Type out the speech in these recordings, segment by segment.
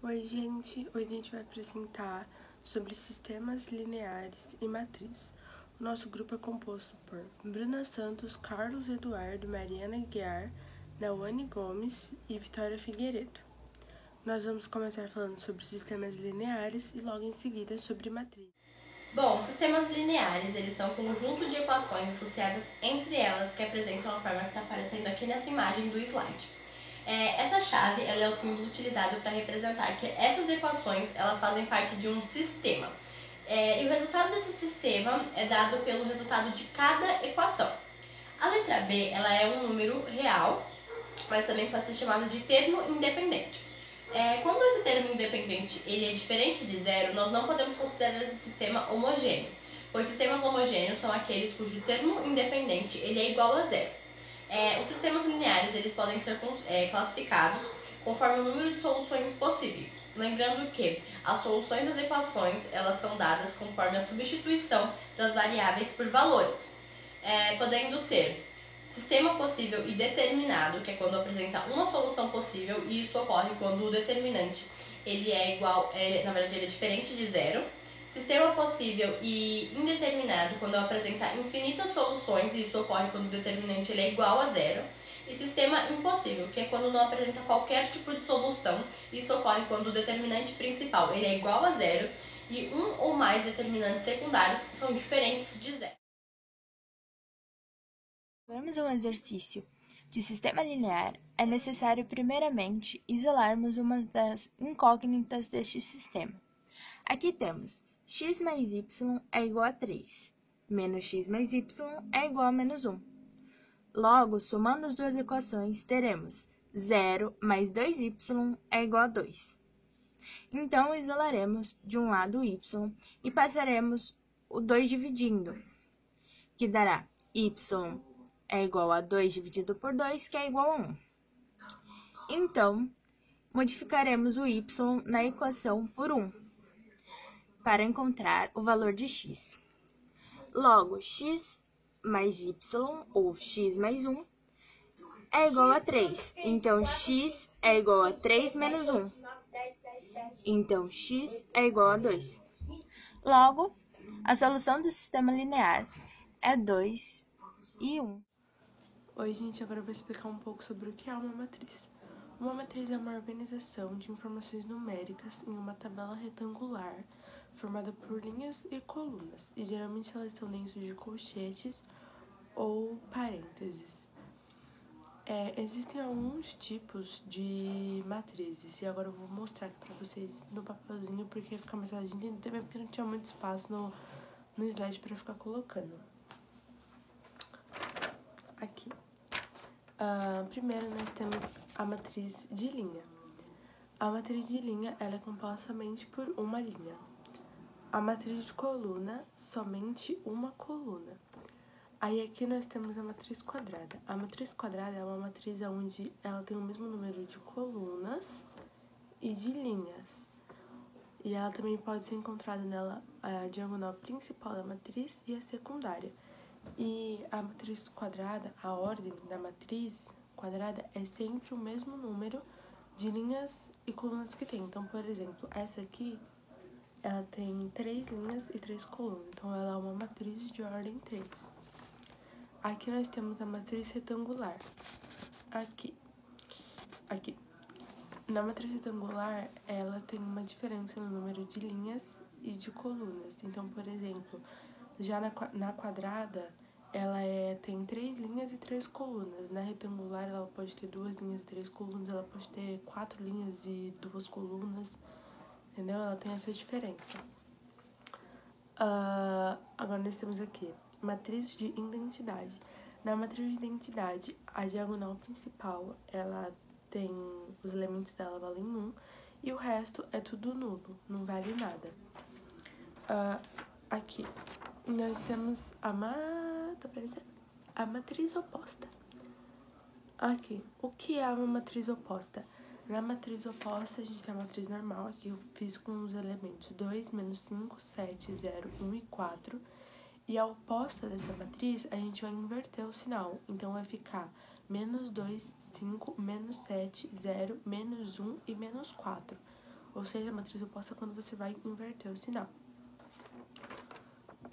Oi, gente! Hoje a gente vai apresentar sobre sistemas lineares e matriz. O nosso grupo é composto por Bruna Santos, Carlos Eduardo, Mariana Guiar, Nawane Gomes e Vitória Figueiredo. Nós vamos começar falando sobre sistemas lineares e logo em seguida sobre matriz. Bom, sistemas lineares, eles são um conjunto de equações associadas entre elas que apresentam a forma que está aparecendo aqui nessa imagem do slide. Essa chave ela é o símbolo utilizado para representar que essas equações elas fazem parte de um sistema. E o resultado desse sistema é dado pelo resultado de cada equação. A letra B ela é um número real, mas também pode ser chamado de termo independente. Quando esse termo independente ele é diferente de zero, nós não podemos considerar esse sistema homogêneo, pois sistemas homogêneos são aqueles cujo termo independente ele é igual a zero. Os sistemas lineares eles podem ser classificados conforme o número de soluções possíveis. Lembrando que as soluções das equações elas são dadas conforme a substituição das variáveis por valores, podendo ser sistema possível e determinado, que é quando apresenta uma solução possível, e isso ocorre quando o determinante ele é igual, na verdade ele é diferente de zero. Sistema possível e indeterminado, quando apresenta infinitas soluções, e isso ocorre quando o determinante ele é igual a zero. E sistema impossível, que é quando não apresenta qualquer tipo de solução, e isso ocorre quando o determinante principal ele é igual a zero e um ou mais determinantes secundários são diferentes de zero. Para um exercício de sistema linear, é necessário primeiramente isolarmos uma das incógnitas deste sistema. Aqui temos x mais y é igual a 3, menos x mais y é igual a menos 1. Logo, somando as duas equações, teremos 0 mais 2y é igual a 2. Então, isolaremos de um lado o y e passaremos o 2 dividindo, que dará y é igual a 2 dividido por 2, que é igual a 1. Então, modificaremos o y na equação por 1, para encontrar o valor de x. Logo, x mais y, ou x mais 1, é igual a 3. Então, x é igual a 3 menos 1. Então, x é igual a 2. Logo, a solução do sistema linear é 2 e 1. Oi, gente, agora eu vou explicar um pouco sobre o que é uma matriz. Uma matriz é uma organização de informações numéricas em uma tabela retangular formada por linhas e colunas, e geralmente elas estão dentro de colchetes ou parênteses. Existem alguns tipos de matrizes, e agora eu vou mostrar aqui pra vocês no papelzinho, porque fica mais fácil de entender também, porque não tinha muito espaço no slide pra ficar colocando. Aqui. Primeiro nós temos a matriz de linha. A matriz de linha ela é composta somente por uma linha. A matriz de coluna, somente uma coluna. Aí aqui nós temos a matriz quadrada. A matriz quadrada é uma matriz onde ela tem o mesmo número de colunas e de linhas. E ela também pode ser encontrada nela a diagonal principal da matriz e a secundária. E a matriz quadrada, a ordem da matriz quadrada é sempre o mesmo número de linhas e colunas que tem. Então, por exemplo, essa aqui, ela tem 3 linhas e 3 colunas. Então, ela é uma matriz de ordem 3. Aqui nós temos a matriz retangular. Aqui. Na matriz retangular, ela tem uma diferença no número de linhas e de colunas. Então, por exemplo, já na quadrada, ela tem 3 linhas e 3 colunas. Na retangular, ela pode ter 2 linhas e 3 colunas. Ela pode ter 4 linhas e 2 colunas. Entendeu? Ela tem essa diferença. Agora nós temos aqui matriz de identidade. Na matriz de identidade, a diagonal principal, ela tem os elementos dela valem 1 e o resto é tudo nulo, não vale nada. Aqui nós temos a matriz oposta. Aqui, o que é uma matriz oposta? Na matriz oposta, a gente tem a matriz normal, aqui eu fiz com os elementos 2, menos 5, 7, 0, 1 e 4. E a oposta dessa matriz, a gente vai inverter o sinal. Então, vai ficar menos 2, 5, menos 7, 0, menos 1 e menos 4. ou seja, a matriz oposta é quando você vai inverter o sinal.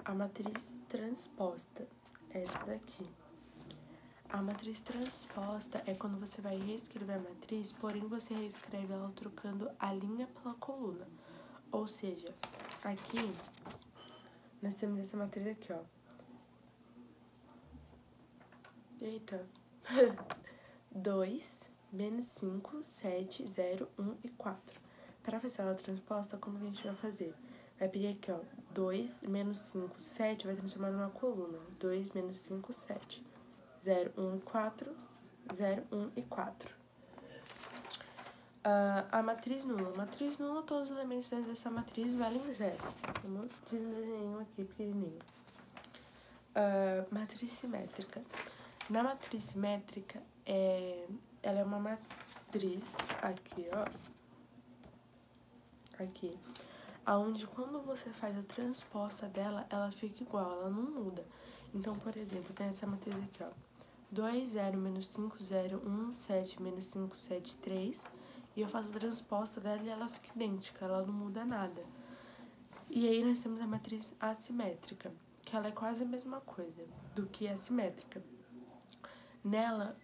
A matriz transposta, essa daqui. A matriz transposta é quando você vai reescrever a matriz, porém você reescreve ela trocando a linha pela coluna. Ou seja, aqui, nós temos essa matriz aqui, ó. Eita. 2, menos 5, 7, 0, 1 e 4. Para fazer ela transposta, como que a gente vai fazer? Vai pegar aqui, ó, 2 menos 5, 7, vai transformar numa coluna. 2 menos 5, 7. 0, 1 e 4, 0, 1 e 4. A matriz nula. Matriz nula, todos os elementos dentro dessa matriz valem 0. Eu fiz um desenho aqui pequenininho. Matriz simétrica. Na matriz simétrica, ela é uma matriz aqui, ó. Aqui. Onde quando você faz a transposta dela, ela fica igual, ela não muda. Então, por exemplo, tem essa matriz aqui, ó. 2, 0, menos 5, 0, 1, 7, menos 5, 7, 3. E eu faço a transposta dela e ela fica idêntica, ela não muda nada. E aí nós temos a matriz assimétrica, que ela é quase a mesma coisa do que a simétrica. Nela,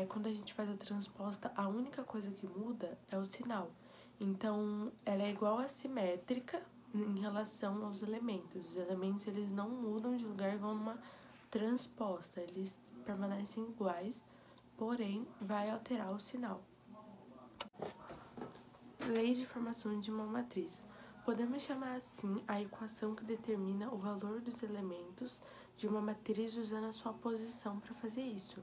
quando a gente faz a transposta, a única coisa que muda é o sinal. Então, ela é igual à simétrica em relação aos elementos. Os elementos, eles não mudam de lugar igual numa transposta. Eles permanecem iguais, porém, vai alterar o sinal. Lei de formação de uma matriz. Podemos chamar assim a equação que determina o valor dos elementos de uma matriz usando a sua posição para fazer isso.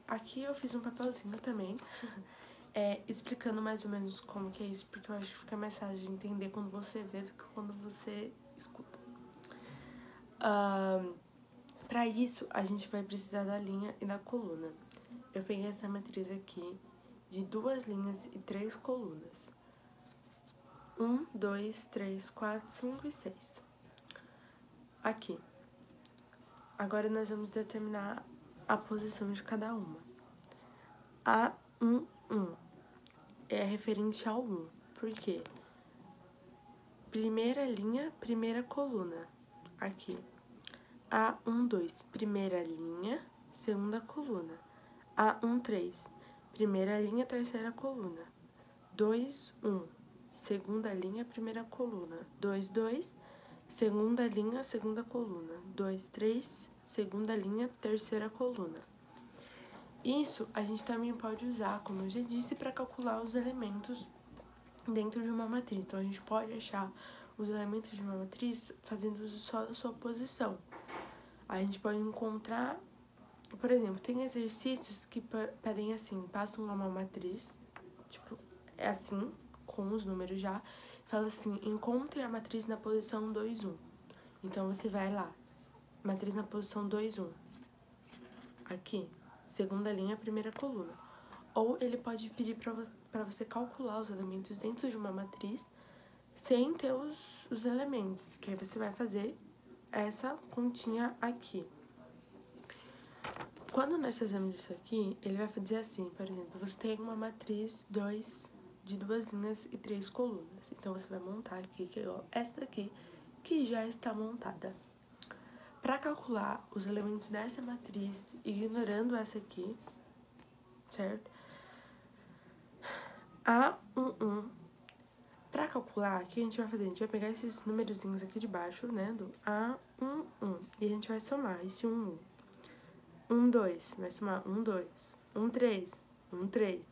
Aqui eu fiz um papelzinho também, explicando mais ou menos como que é isso, porque eu acho que fica mais fácil de entender quando você vê do que quando você escuta. Para isso, a gente vai precisar da linha e da coluna. Eu peguei essa matriz aqui de 2 linhas e 3 colunas. 1, 2, 3, 4, 5 e 6. Aqui. Agora nós vamos determinar a posição de cada uma. A1, 1 é referente ao 1. Por quê? Primeira linha, primeira coluna. Aqui. A1, 2, primeira linha, segunda coluna. A1, 3, primeira linha, terceira coluna. 2, 1, segunda linha, primeira coluna. 2, 2, segunda linha, segunda coluna. 2, 3, segunda linha, terceira coluna. Isso a gente também pode usar, como eu já disse, para calcular os elementos dentro de uma matriz. Então, a gente pode achar os elementos de uma matriz fazendo uso só da sua posição. A gente pode encontrar, por exemplo, tem exercícios que pedem assim, passam uma matriz, tipo, é assim, com os números já, fala assim, encontre a matriz na posição 2, 1. Então, você vai lá, matriz na posição 2, 1. Aqui, segunda linha, primeira coluna. Ou ele pode pedir para você calcular os elementos dentro de uma matriz sem ter os elementos, que aí você vai fazer essa continha aqui. Quando nós fazemos isso aqui, ele vai fazer assim, por exemplo, você tem uma matriz de 2 linhas e 3 colunas. Então, você vai montar aqui, que é igual essa daqui, que já está montada. Para calcular os elementos dessa matriz, ignorando essa aqui, certo? A11. Para calcular, o que a gente vai fazer? A gente vai pegar esses numerozinhos aqui de baixo, né? Do A11. E a gente vai somar esse 1, 1, 2. Vai somar 1, 2. 1, 3. 1, 3.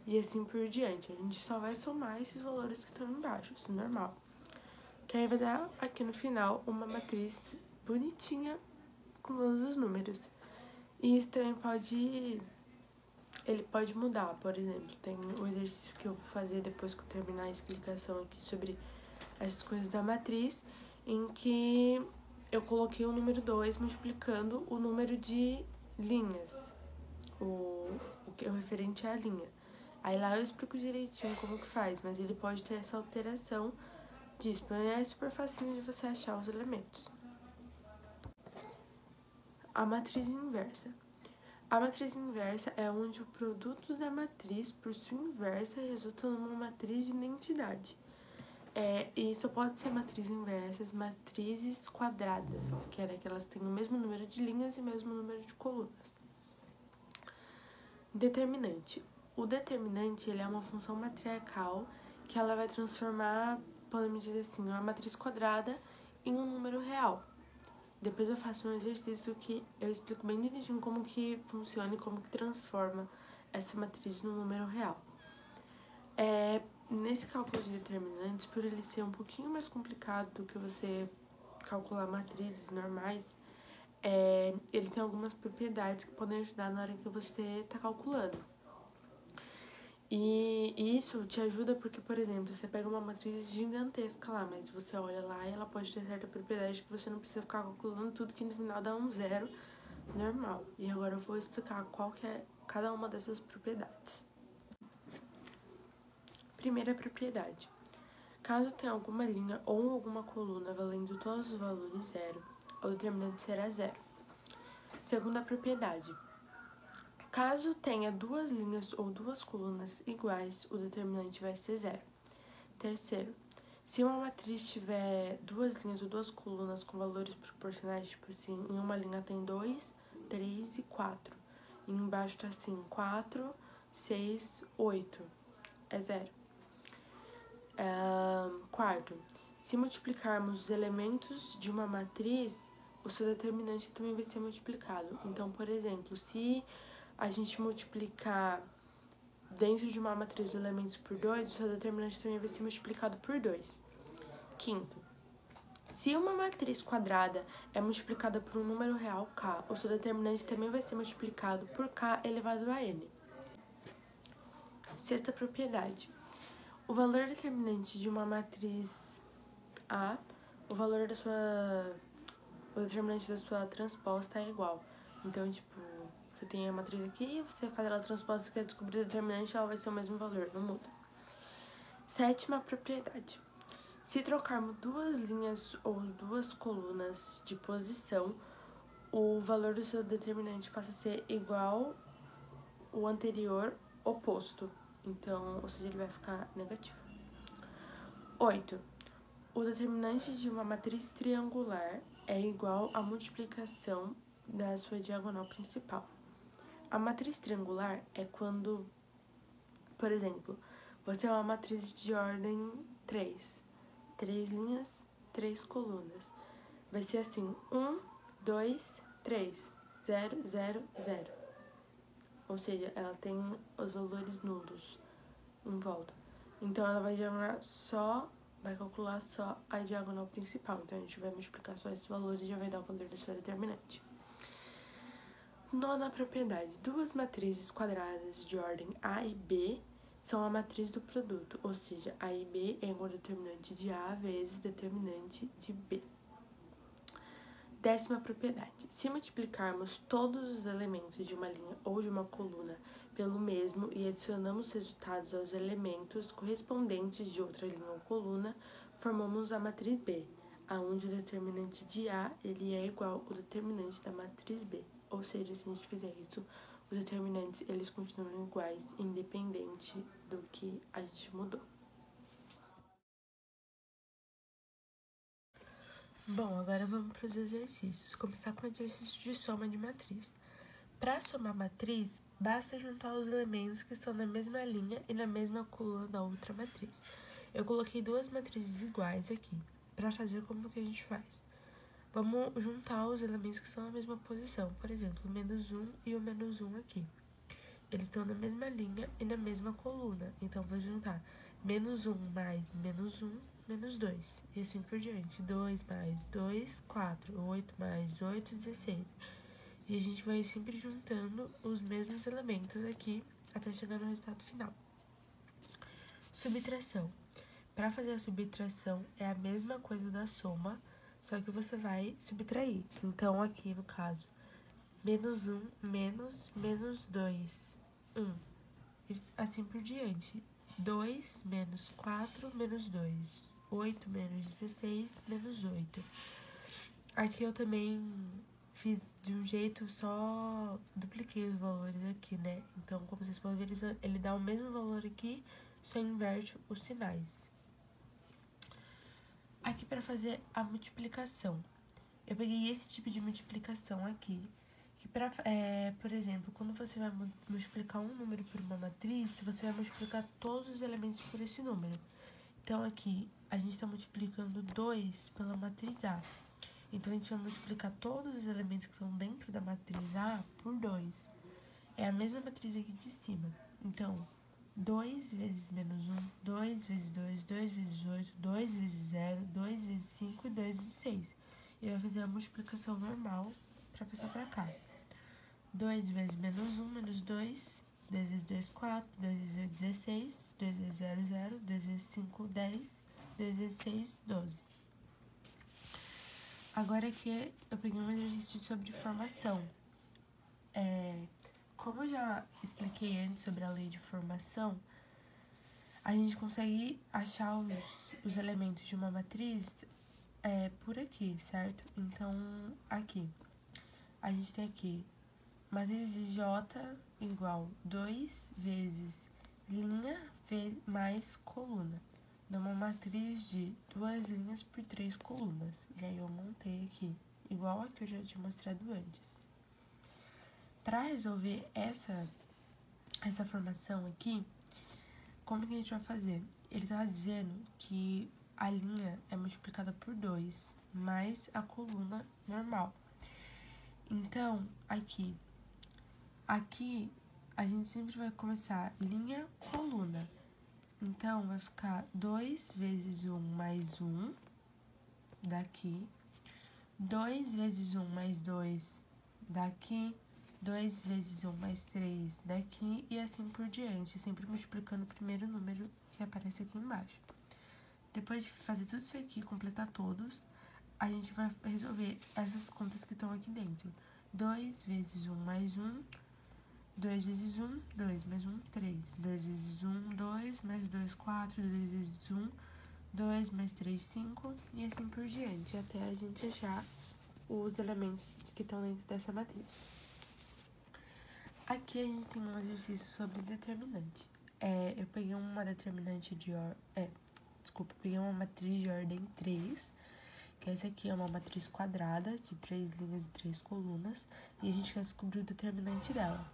E assim por diante. A gente só vai somar esses valores que estão embaixo. Isso é normal. Que aí vai dar aqui no final uma matriz bonitinha com todos os números. E isso também ele pode mudar, por exemplo, tem um exercício que eu vou fazer depois que eu terminar a explicação aqui sobre essas coisas da matriz, em que eu coloquei o número 2 multiplicando o número de linhas, o que é o referente à linha. Aí lá eu explico direitinho como que faz, mas ele pode ter essa alteração disso, mas é super facinho de você achar os elementos. A matriz inversa. A matriz inversa é onde o produto da matriz, por sua inversa, resulta numa matriz de identidade. E só pode ser matriz inversas, matrizes quadradas, que era que elas têm o mesmo número de linhas e o mesmo número de colunas. Determinante. O determinante, ele é uma função matriarcal que ela vai transformar, podemos dizer assim, uma matriz quadrada em um número real. Depois eu faço um exercício que eu explico bem direitinho como que funciona e como que transforma essa matriz no número real. Nesse cálculo de determinantes, por ele ser um pouquinho mais complicado do que você calcular matrizes normais, ele tem algumas propriedades que podem ajudar na hora que você está calculando. E isso te ajuda porque, por exemplo, você pega uma matriz gigantesca lá, mas você olha lá e ela pode ter certa propriedade que você não precisa ficar calculando tudo, que no final dá um zero normal. E agora eu vou explicar qual que é cada uma dessas propriedades. Primeira propriedade. Caso tenha alguma linha ou alguma coluna valendo todos os valores zero, o determinante será zero. Segunda propriedade. Caso tenha duas linhas ou duas colunas iguais, o determinante vai ser zero. Terceiro, se uma matriz tiver duas linhas ou duas colunas com valores proporcionais, tipo assim, em uma linha tem 2, 3 e 4, e embaixo tá assim, 4, 6, 8, é zero. Quarto, se multiplicarmos os elementos de uma matriz, o seu determinante também vai ser multiplicado. Então, por exemplo, se a gente multiplicar dentro de uma matriz os elementos por 2, o seu determinante também vai ser multiplicado por 2. Quinto, se uma matriz quadrada é multiplicada por um número real k, o seu determinante também vai ser multiplicado por k elevado a n. Sexta propriedade. O valor determinante de uma matriz A, o determinante da sua transposta é igual. Então, tipo, você tem a matriz aqui, você faz ela transposta, quer descobrir o determinante, ela vai ser o mesmo valor, não muda. Sétima propriedade. Se trocarmos duas linhas ou duas colunas de posição, o valor do seu determinante passa a ser igual ao anterior oposto. Então, ou seja, ele vai ficar negativo. 8. O determinante de uma matriz triangular é igual à multiplicação da sua diagonal principal. A matriz triangular é quando, por exemplo, você tem uma matriz de ordem 3. 3 linhas, 3 colunas. Vai ser assim, 1, 2, 3, 0, 0, 0. Ou seja, ela tem os valores nulos em volta. Então, ela vai calcular só a diagonal principal. Então, a gente vai multiplicar só esses valores e já vai dar o valor da sua determinante. Nona propriedade. Duas matrizes quadradas de ordem A e B são a matriz do produto, ou seja, A e B é igual ao determinante de A vezes determinante de B. Décima propriedade. Se multiplicarmos todos os elementos de uma linha ou de uma coluna pelo mesmo e adicionamos resultados aos elementos correspondentes de outra linha ou coluna, formamos a matriz B, onde o determinante de A ele é igual ao determinante da matriz B. Ou seja, se a gente fizer isso, os determinantes eles continuam iguais, independente do que a gente mudou. Bom, agora vamos para os exercícios. Começar com o exercício de soma de matriz. Para somar matriz, basta juntar os elementos que estão na mesma linha e na mesma coluna da outra matriz. Eu coloquei duas matrizes iguais aqui. Para fazer, como que a gente faz? Vamos juntar os elementos que estão na mesma posição. Por exemplo, o menos 1 e o menos 1 aqui. Eles estão na mesma linha e na mesma coluna. Então, vou juntar menos 1 mais menos 1, menos 2. E assim por diante. 2 mais 2, 4. 8 mais 8, 16. E a gente vai sempre juntando os mesmos elementos aqui até chegar no resultado final. Subtração. Para fazer a subtração é a mesma coisa da soma, só que você vai subtrair. Então, aqui no caso, menos 1, menos 2, 1. E assim por diante. 2 menos 4, menos 2. 8 menos 16, menos 8. Aqui eu também fiz de um jeito, só dupliquei os valores aqui, né? Então, como vocês podem ver, ele dá o mesmo valor aqui, só inverte os sinais. Aqui para fazer a multiplicação. Eu peguei esse tipo de multiplicação aqui, que por exemplo, quando você vai multiplicar um número por uma matriz, você vai multiplicar todos os elementos por esse número. Então, aqui, a gente está multiplicando 2 pela matriz A. Então, a gente vai multiplicar todos os elementos que estão dentro da matriz A por 2. É a mesma matriz aqui de cima. Então, 2 vezes menos 1, 2 vezes 2, 2 vezes 8, 2 vezes 0, 2 vezes 5 e 2 vezes 6. E vai fazer a multiplicação normal para passar para cá. 2 vezes menos 1, menos 2, 2 vezes 2, 4, 2 vezes 8, 16, 2 vezes 0, 0, 2 vezes 5, 10, 2 vezes 6, 12. Agora aqui eu peguei um exercício sobre formação. Como eu já expliquei antes sobre a lei de formação, a gente consegue achar os elementos de uma matriz por aqui, certo? Então, aqui, a gente tem aqui matriz de J igual 2 vezes linha mais coluna. Dá uma matriz de 2 linhas por 3 colunas. E aí eu montei aqui, igual a que eu já tinha mostrado antes. Para resolver essa formação aqui, como que a gente vai fazer? Ele tá dizendo que a linha é multiplicada por 2, mais a coluna normal. Então, aqui a gente sempre vai começar linha, coluna. Então, vai ficar 2 vezes 1 mais 1 daqui, 2 vezes 1 mais 2 daqui, 2 vezes 1 mais 3 daqui e assim por diante, sempre multiplicando o primeiro número que aparece aqui embaixo. Depois de fazer tudo isso aqui, completar todos, a gente vai resolver essas contas que estão aqui dentro. 2 vezes 1 mais 1, 2 vezes 1, 2 mais 1, 3. 2 vezes 1, 2, mais 2, 4, 2 vezes 1, 2 mais 3, 5, e assim por diante, até a gente achar os elementos que estão dentro dessa matriz. Aqui a gente tem um exercício sobre determinante. Eu peguei uma determinante peguei uma matriz de ordem 3, que essa aqui é uma matriz quadrada de 3 linhas e 3 colunas, e a gente quer descobrir o determinante dela.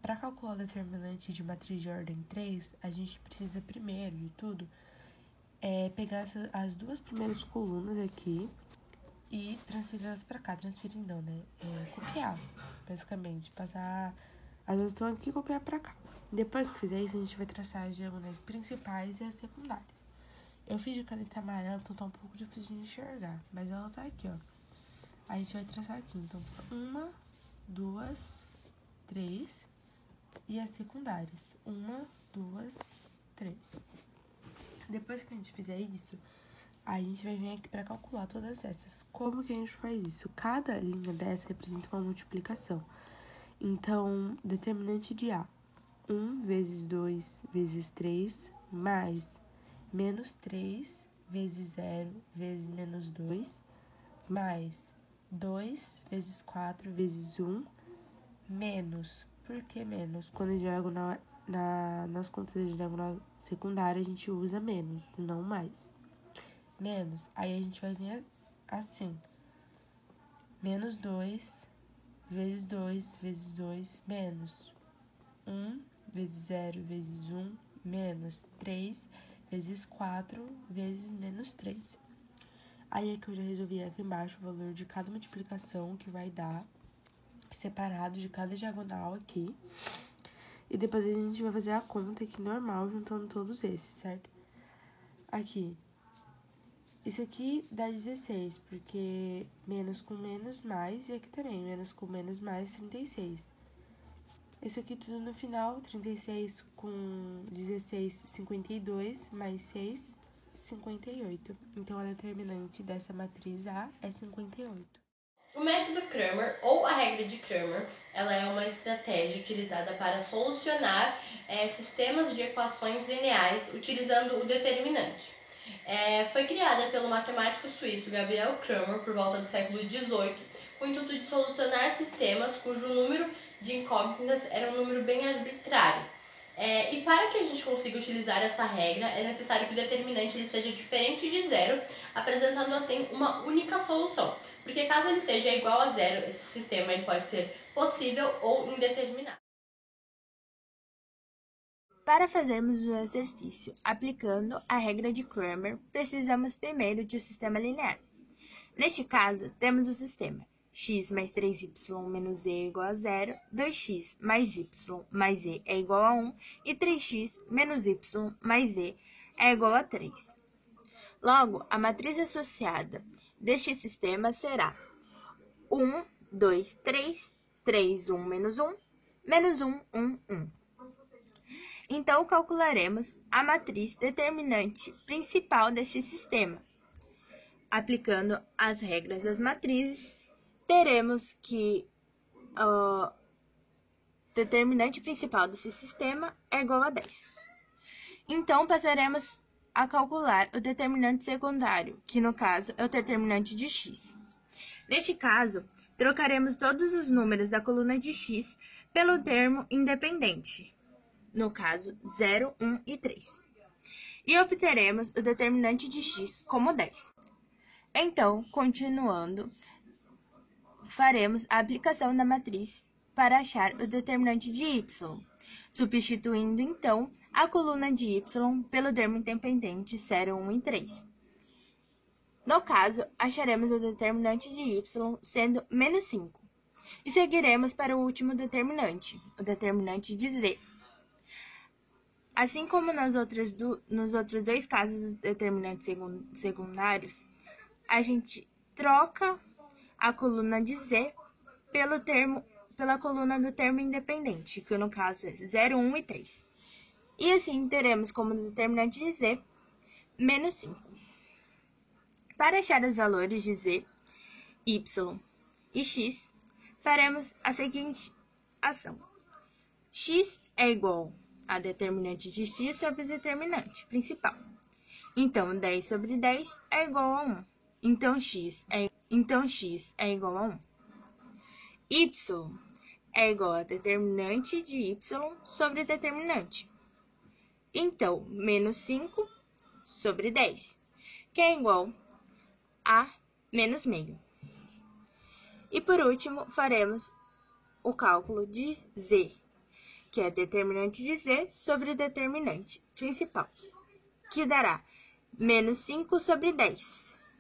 Para calcular o determinante de matriz de ordem 3, a gente precisa primeiro de tudo pegar as duas primeiras colunas aqui e transferir elas para cá. Transferir não, né? Copiar, basicamente. Passar as duas estão aqui e copiar para cá. Depois que fizer isso, a gente vai traçar as diagonais principais e as secundárias. Eu fiz de caneta amarela, então tá um pouco difícil de enxergar, mas ela tá aqui, ó. A gente vai traçar aqui, então, 1, 2, 3... e as secundárias, 1, 2, 3. Depois que a gente fizer isso, a gente vai vir aqui para calcular todas essas. Como que a gente faz isso? Cada linha dessa representa uma multiplicação. Então, determinante de A, 1 vezes 2 vezes 3, mais menos 3 vezes 0 vezes menos 2, mais 2 vezes 4 vezes 1, menos. Por que menos? Quando a diagonal, nas contas de diagonal secundária, a gente usa menos, não mais. Menos. Aí a gente vai vir assim. Menos 2 vezes 2 vezes 2, menos 1 vezes 0 vezes 1, menos 3 vezes 4 vezes menos 3. Aí é que eu já resolvi aqui embaixo o valor de cada multiplicação que vai dar separado de cada diagonal aqui. E depois a gente vai fazer a conta aqui normal, juntando todos esses, certo? Aqui. Isso aqui dá 16, porque menos com menos mais, e aqui também, menos com menos mais, 36. Isso aqui tudo no final, 36 com 16, 52, mais 6, 58. Então, a determinante dessa matriz A é 58. O método Cramer, ou a regra de Cramer, ela é uma estratégia utilizada para solucionar sistemas de equações lineares utilizando o determinante. Foi criada pelo matemático suíço Gabriel Cramer por volta do século XVIII, com o intuito de solucionar sistemas cujo número de incógnitas era um número bem arbitrário. E para que a gente consiga utilizar essa regra, é necessário que o determinante ele seja diferente de zero, apresentando assim uma única solução. Porque caso ele seja igual a zero, esse sistema ele pode ser possível ou indeterminado. Para fazermos o exercício aplicando a regra de Cramer, precisamos primeiro de um sistema linear. Neste caso, temos o sistema x mais 3y menos z é igual a 0, 2x mais y mais z é igual a 1 e 3x menos y mais z é igual a 3. Logo, a matriz associada deste sistema será 1, 2, 3, 3, 1, menos 1, menos 1, 1, 1. Então, calcularemos a matriz determinante principal deste sistema. Aplicando as regras das matrizes, teremos que o determinante principal desse sistema é igual a 10. Então, passaremos a calcular o determinante secundário, que no caso é o determinante de x. Neste caso, trocaremos todos os números da coluna de x pelo termo independente, no caso 0, 1 e 3. E obteremos o determinante de x como 10. Então, continuando, faremos a aplicação da matriz para achar o determinante de y, substituindo então a coluna de y pelo termo independente 0, 1 e 3. No caso, acharemos o determinante de y sendo menos 5. E seguiremos para o último determinante, o determinante de z. Assim como nos outros dois casos dos determinantes secundários, a gente troca a coluna de z pela coluna do termo independente, que no caso é 0, 1 e 3. E assim teremos como determinante de z menos 5. Para achar os valores de z, y e x, faremos a seguinte ação. X é igual a determinante de x sobre determinante principal. Então, 10 sobre 10 é igual a 1. Então, x é igual a 1. Y é igual a determinante de y sobre determinante. Então, menos 5 sobre 10, que é igual a menos meio. E por último, faremos o cálculo de z, que é determinante de z sobre determinante principal, que dará menos 5 sobre 10,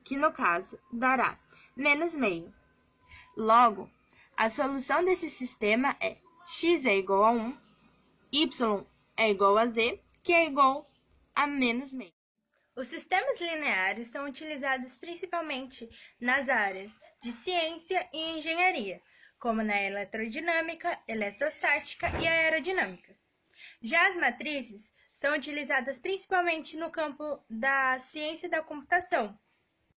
que no caso dará menos meio. Logo, a solução desse sistema é x é igual a 1, y é igual a z, que é igual a menos meio. Os sistemas lineares são utilizados principalmente nas áreas de ciência e engenharia, como na eletrodinâmica, eletrostática e aerodinâmica. Já as matrizes são utilizadas principalmente no campo da ciência da computação,